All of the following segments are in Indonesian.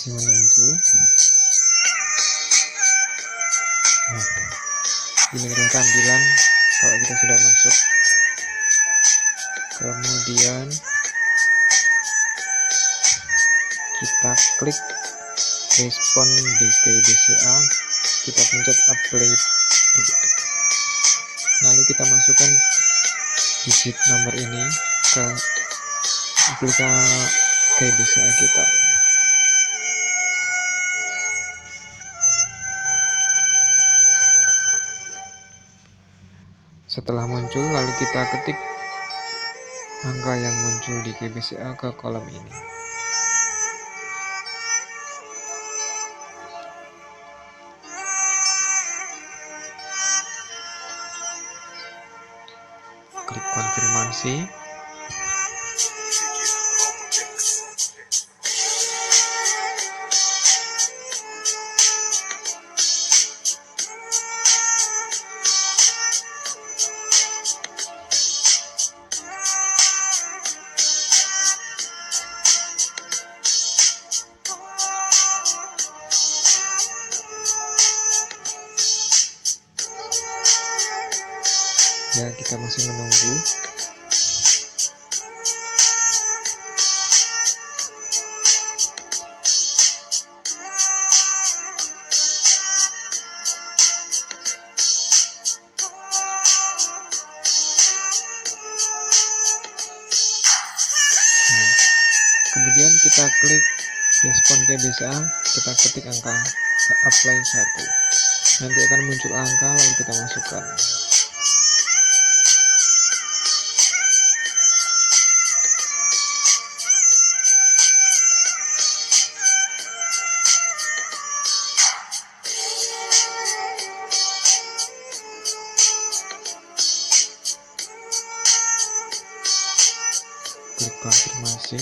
masih menunggu. Nah, ini adalah tampilan kalau kita sudah masuk. Kemudian kita klik respon di Key BCA, kita pencet apply to. Lalu kita masukkan digit nomor ini ke aplikasi Key BCA kita. Setelah muncul, lalu kita ketik angka yang muncul di Key BCA ke kolom ini. Klik konfirmasi. Ya, kita masih menunggu. Kemudian kita klik respon Key BCA, kita ketik angka apply 1. Nanti akan muncul angka, lalu kita masukkan. Klik konfirmasi.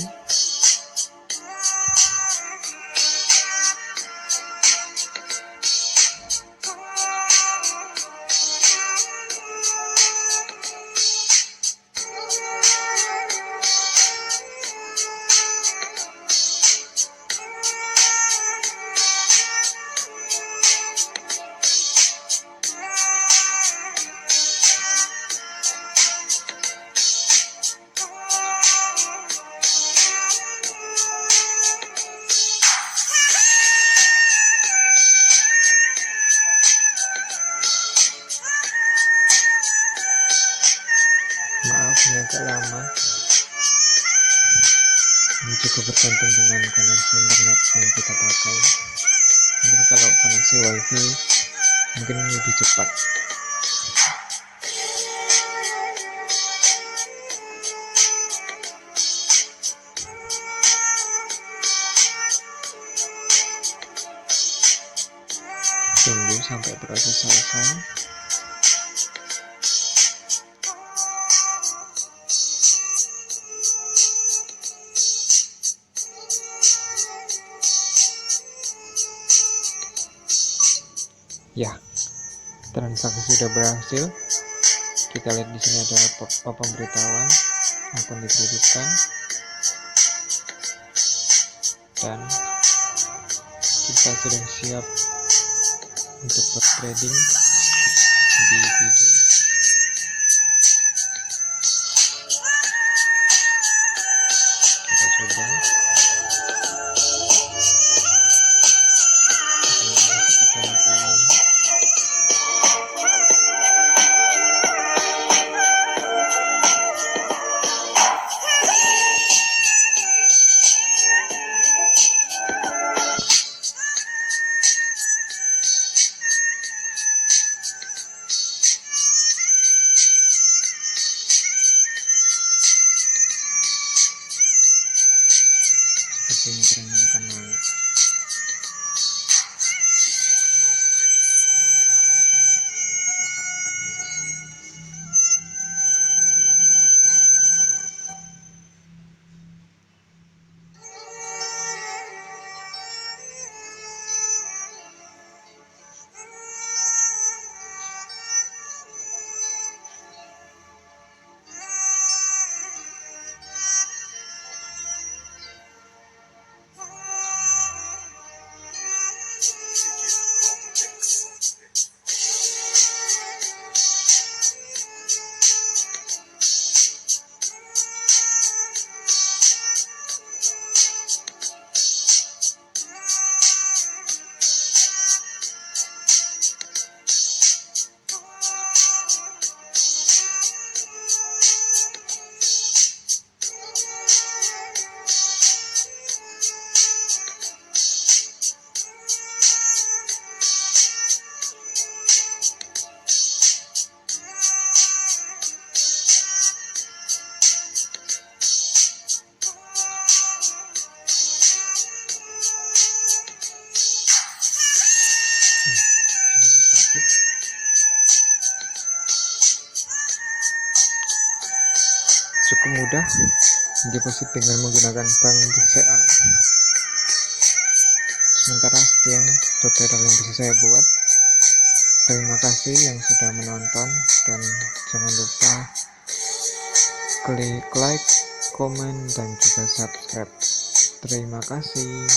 Maaf ini agak lama, ini cukup bergantung dengan koneksi internet yang kita pakai. Mungkin kalau koneksi wifi mungkin lebih cepat. Tunggu sampai proses selesai. Ya, transaksi sudah berhasil. Kita lihat di sini ada pemberitahuan akun dikreditkan dan kita sudah siap untuk bertrading di Binomo. Kita coba. Sepertinya trennya akan naik. mudah deposit dengan menggunakan bank BCA. Sementara sekian tutorial yang bisa saya buat. Terima kasih yang sudah menonton, dan jangan lupa klik like, komen, dan juga subscribe. Terima kasih.